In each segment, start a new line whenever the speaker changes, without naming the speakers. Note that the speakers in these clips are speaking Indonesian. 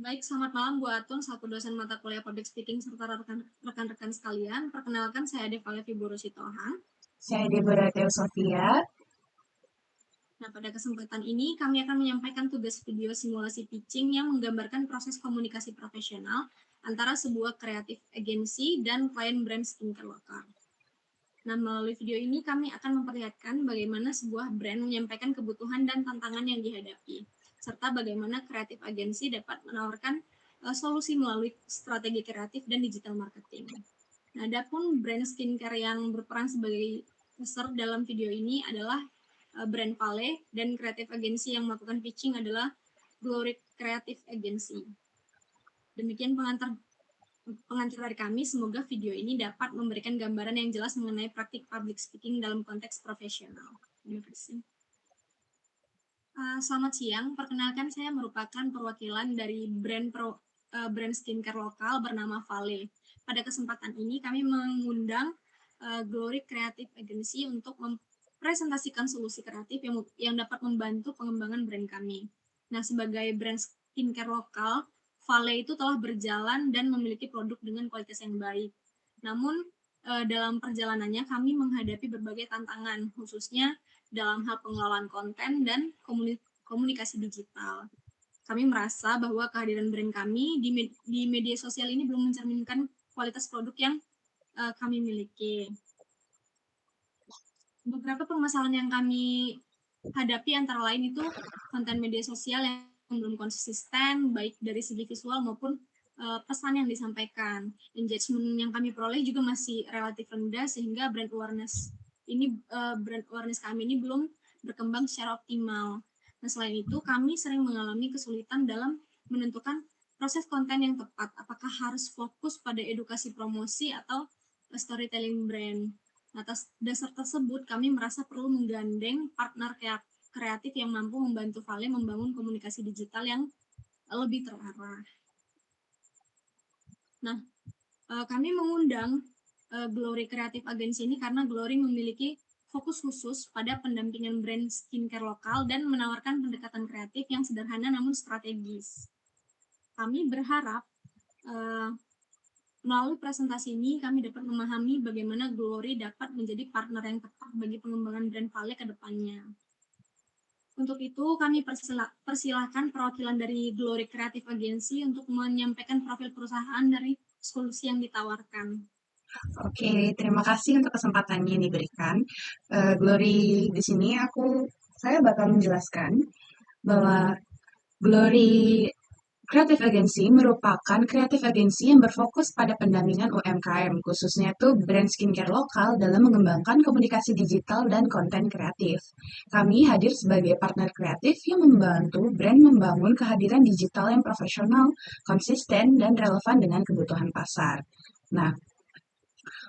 Baik, selamat malam Bu Atun, selaku dosen mata kuliah Public Speaking serta rekan-rekan sekalian. Perkenalkan, saya Deva Levi Buru Sitohang.
Saya Deborah Sofia.
Nah, pada kesempatan ini kami akan menyampaikan tugas video simulasi pitching yang menggambarkan proses komunikasi profesional antara sebuah kreatif agensi dan klien brand skincare lokal. Nah, melalui video ini kami akan memperlihatkan bagaimana sebuah brand menyampaikan kebutuhan dan tantangan yang dihadapi, serta bagaimana kreatif agensi dapat menawarkan solusi melalui strategi kreatif dan digital marketing. Nah, adapun brand skincare yang berperan sebagai user dalam video ini adalah brand Pale, dan kreatif agensi yang melakukan pitching adalah Glory Creative Agency. Demikian pengantar dari kami. Semoga video ini dapat memberikan gambaran yang jelas mengenai praktik public speaking dalam konteks profesional. Terima kasih. Selamat siang, perkenalkan saya merupakan perwakilan dari brand skincare lokal bernama Vale. Pada kesempatan ini kami mengundang Glory Creative Agency untuk mempresentasikan solusi kreatif yang dapat membantu pengembangan brand kami. Nah, sebagai brand skincare lokal, Vale itu telah berjalan dan memiliki produk dengan kualitas yang baik. Namun, dalam perjalanannya kami menghadapi berbagai tantangan, khususnya dalam hal pengelolaan konten dan komunikasi digital. Kami merasa bahwa kehadiran brand kami di media sosial ini belum mencerminkan kualitas produk yang kami miliki. Beberapa permasalahan yang kami hadapi antara lain itu konten media sosial yang belum konsisten, baik dari segi visual maupun pesan yang disampaikan. Engagement yang kami peroleh juga masih relatif rendah, sehingga brand awareness kami ini belum berkembang secara optimal. Nah, selain itu, kami sering mengalami kesulitan dalam menentukan proses konten yang tepat. Apakah harus fokus pada edukasi promosi atau storytelling brand? Nah, atas dasar tersebut, kami merasa perlu menggandeng partner kreatif yang mampu membantu Vale membangun komunikasi digital yang lebih terarah. Nah, kami mengundang Glory Creative Agency ini karena Glory memiliki fokus khusus pada pendampingan brand skincare lokal dan menawarkan pendekatan kreatif yang sederhana namun strategis. Kami berharap melalui presentasi ini kami dapat memahami bagaimana Glory dapat menjadi partner yang tepat bagi pengembangan brand Vale ke depannya. Untuk itu, kami persilahkan perwakilan dari Glory Creative Agency untuk menyampaikan profil perusahaan dari solusi yang ditawarkan.
Oke, terima kasih untuk kesempatannya yang diberikan. Glory di sini saya bakal menjelaskan bahwa Glory Creative Agency merupakan kreatif agensi yang berfokus pada pendampingan UMKM, khususnya itu brand skincare lokal dalam mengembangkan komunikasi digital dan konten kreatif. Kami hadir sebagai partner kreatif yang membantu brand membangun kehadiran digital yang profesional, konsisten, dan relevan dengan kebutuhan pasar. Nah,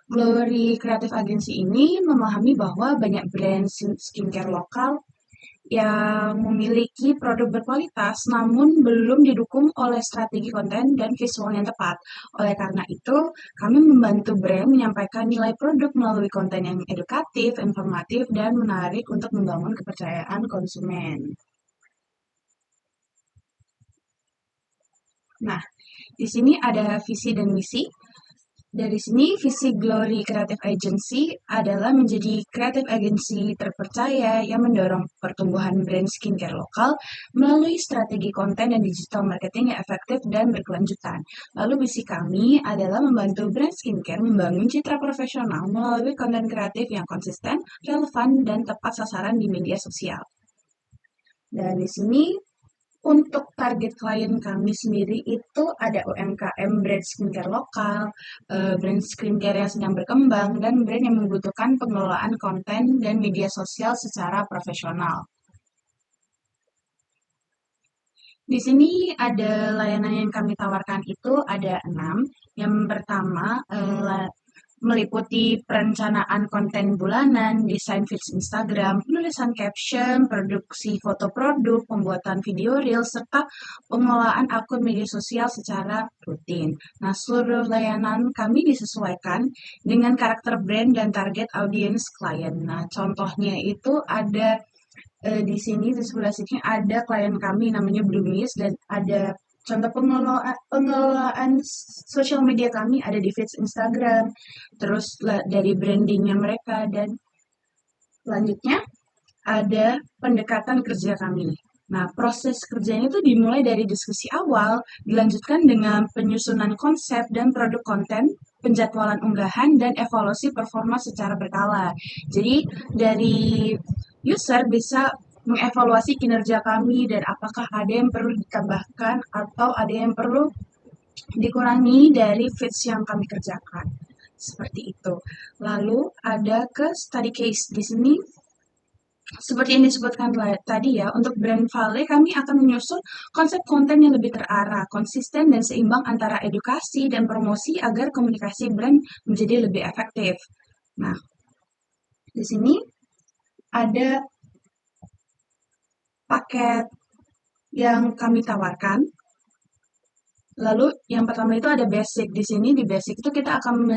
Glory Creative Agency ini memahami bahwa banyak brand skincare lokal yang memiliki produk berkualitas namun belum didukung oleh strategi konten dan visual yang tepat. Oleh karena itu, kami membantu brand menyampaikan nilai produk melalui konten yang edukatif, informatif, dan menarik untuk membangun kepercayaan konsumen. Nah, di sini ada visi dan misi. Dari sini, visi Glory Creative Agency adalah menjadi creative agency terpercaya yang mendorong pertumbuhan brand skincare lokal melalui strategi konten dan digital marketing yang efektif dan berkelanjutan. Lalu misi kami adalah membantu brand skincare membangun citra profesional melalui konten kreatif yang konsisten, relevan, dan tepat sasaran di media sosial. Dan di sini untuk target klien kami sendiri itu ada UMKM brand skincare lokal, brand skincare yang sedang berkembang, dan brand yang membutuhkan pengelolaan konten dan media sosial secara profesional. Di sini ada layanan yang kami tawarkan itu ada 6. Yang pertama, meliputi perencanaan konten bulanan, desain feeds Instagram, penulisan caption, produksi foto produk, pembuatan video reel, serta pengelolaan akun media sosial secara rutin. Nah, seluruh layanan kami disesuaikan dengan karakter brand dan target audiens klien. Nah, contohnya itu ada di sini di sebelah sini ada klien kami namanya Blumis dan ada contoh pengelolaan sosial media kami ada di feeds Instagram, terus dari brandingnya mereka, dan selanjutnya ada pendekatan kerja kami. Nah, proses kerjanya itu dimulai dari diskusi awal, dilanjutkan dengan penyusunan konsep dan produk konten, penjadwalan unggahan, dan evaluasi performa secara berkala. Jadi, dari user bisa mengevaluasi kinerja kami dan apakah ada yang perlu ditambahkan atau ada yang perlu dikurangi dari feeds yang kami kerjakan. Seperti itu. Lalu ada ke study case. Di sini seperti yang disebutkan tadi ya, untuk brand Vale kami akan menyusun konsep konten yang lebih terarah, konsisten dan seimbang antara edukasi dan promosi agar komunikasi brand menjadi lebih efektif. Nah, di sini ada paket yang kami tawarkan. Lalu yang pertama itu ada basic. Di sini di basic itu kita akan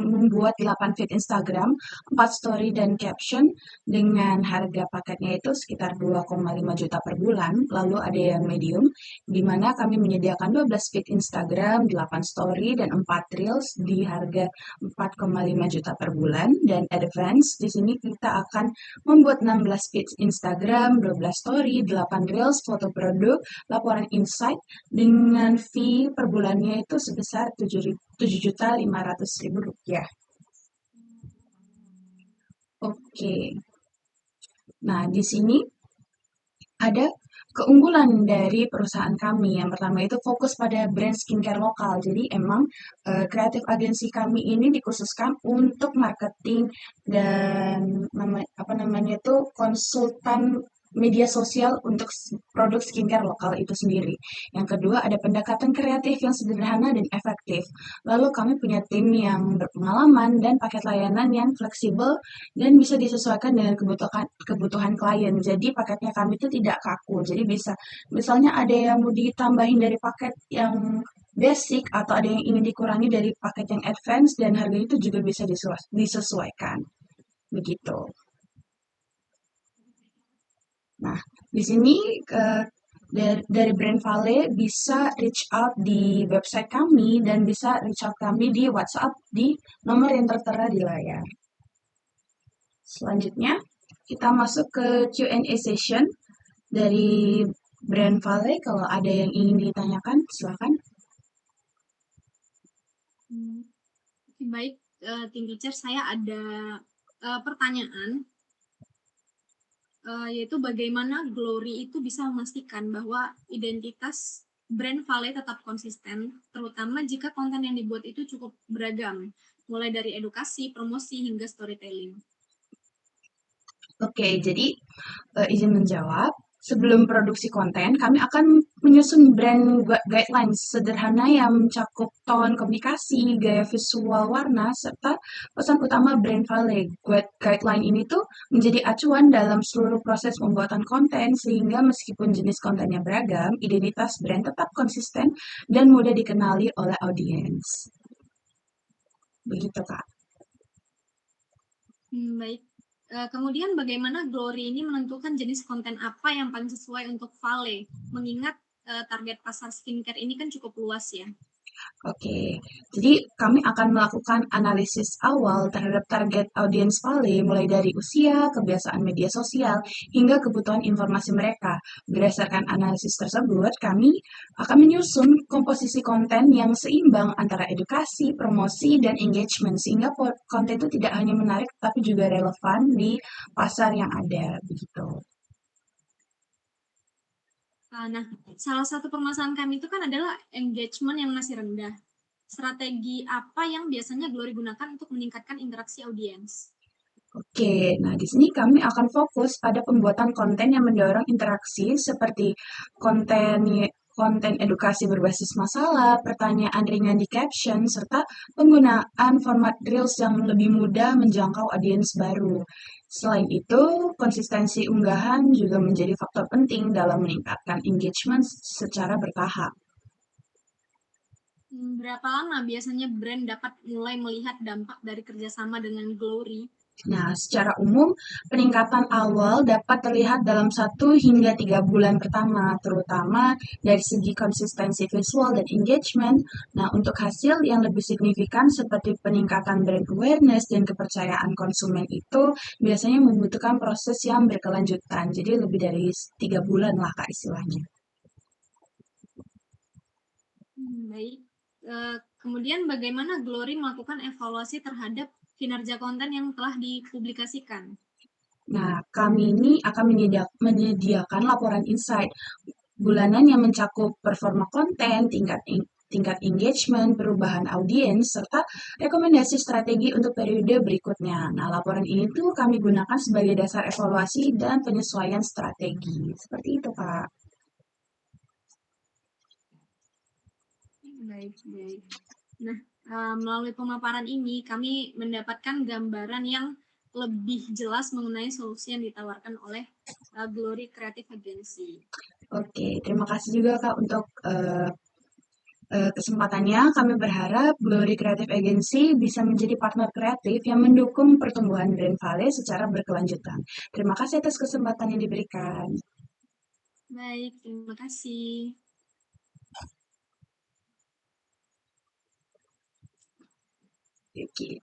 membuat 8 feed Instagram, 4 story dan caption dengan harga paketnya itu sekitar 2,5 juta per bulan. Lalu ada yang medium di mana kami menyediakan 12 feed Instagram, 8 story dan 4 reels di harga 4,5 juta per bulan. Dan advance di sini kita akan membuat 16 feed Instagram, 12 story, 8 reels, foto produk, laporan insight dengan fee per bulannya itu sebesar 7.500.000 rupiah. Oke. Nah, di sini ada keunggulan dari perusahaan kami. Yang pertama itu fokus pada brand skincare lokal. Jadi emang kreatif agensi kami ini dikhususkan untuk marketing dan apa namanya itu konsultan media sosial untuk produk skincare lokal itu sendiri. Yang kedua ada pendekatan kreatif yang sederhana dan efektif. Lalu kami punya tim yang berpengalaman dan paket layanan yang fleksibel dan bisa disesuaikan dengan kebutuhan klien. Jadi paketnya kami itu tidak kaku. Jadi bisa misalnya ada yang mau ditambahin dari paket yang basic atau ada yang ingin dikurangi dari paket yang advance dan harga itu juga bisa disesuaikan. Begitu. Nah, di sini dari brand Vale bisa reach out di website kami dan bisa reach out kami di WhatsApp di nomor yang tertera di layar. Selanjutnya, kita masuk ke Q&A session dari brand Vale. Kalau ada yang ingin ditanyakan, silakan.
Baik, Team Teacher, saya ada pertanyaan, yaitu bagaimana Glory itu bisa memastikan bahwa identitas brand Vale tetap konsisten, terutama jika konten yang dibuat itu cukup beragam, mulai dari edukasi, promosi, hingga storytelling.
Oke, jadi izin menjawab. Sebelum produksi konten, kami akan menyusun brand guidelines sederhana yang mencakup tone komunikasi, gaya visual warna, serta pesan utama brand Vale. Guideline ini tuh menjadi acuan dalam seluruh proses pembuatan konten, sehingga meskipun jenis kontennya beragam, identitas brand tetap konsisten dan mudah dikenali oleh audiens. Begitu, Kak.
Baik. Kemudian bagaimana Glory ini menentukan jenis konten apa yang paling sesuai untuk Vale? Mengingat target pasar skincare ini kan cukup luas ya.
Oke, jadi kami akan melakukan analisis awal terhadap target audiens Vale mulai dari usia, kebiasaan media sosial, hingga kebutuhan informasi mereka. Berdasarkan analisis tersebut, kami akan menyusun komposisi konten yang seimbang antara edukasi, promosi, dan engagement, sehingga konten itu tidak hanya menarik, tapi juga relevan di pasar yang ada, begitu.
Nah, salah satu permasalahan kami itu kan adalah engagement yang masih rendah. Strategi apa yang biasanya Glory gunakan untuk meningkatkan interaksi audiens?
Oke, nah di sini kami akan fokus pada pembuatan konten yang mendorong interaksi seperti konten konten edukasi berbasis masalah, pertanyaan ringan di caption, serta penggunaan format Reels yang lebih mudah menjangkau audiens baru. Selain itu, konsistensi unggahan juga menjadi faktor penting dalam meningkatkan engagement secara bertahap.
Berapa lama biasanya brand dapat mulai melihat dampak dari kerjasama dengan Glory?
Nah, secara umum, peningkatan awal dapat terlihat dalam 1 hingga 3 bulan pertama, terutama dari segi konsistensi visual dan engagement. Nah, untuk hasil yang lebih signifikan seperti peningkatan brand awareness dan kepercayaan konsumen itu biasanya membutuhkan proses yang berkelanjutan. Jadi lebih dari 3 bulan lah Kak istilahnya.
Baik. Kemudian bagaimana Glory melakukan evaluasi terhadap kinerja konten yang telah dipublikasikan?
Nah, kami ini akan menyediakan laporan insight bulanan yang mencakup performa konten, tingkat engagement, perubahan audiens, serta rekomendasi strategi untuk periode berikutnya. Nah, laporan ini tuh kami gunakan sebagai dasar evaluasi dan penyesuaian strategi. Seperti itu, Kak.
Baik, baik. Nah, melalui pemaparan ini kami mendapatkan gambaran yang lebih jelas mengenai solusi yang ditawarkan oleh Glory Creative Agency.
Oke, terima kasih juga Kak untuk kesempatannya. Kami berharap Glory Creative Agency bisa menjadi partner kreatif yang mendukung pertumbuhan brand Vale secara berkelanjutan. Terima kasih atas kesempatan yang diberikan.
Baik, terima kasih.
Oke.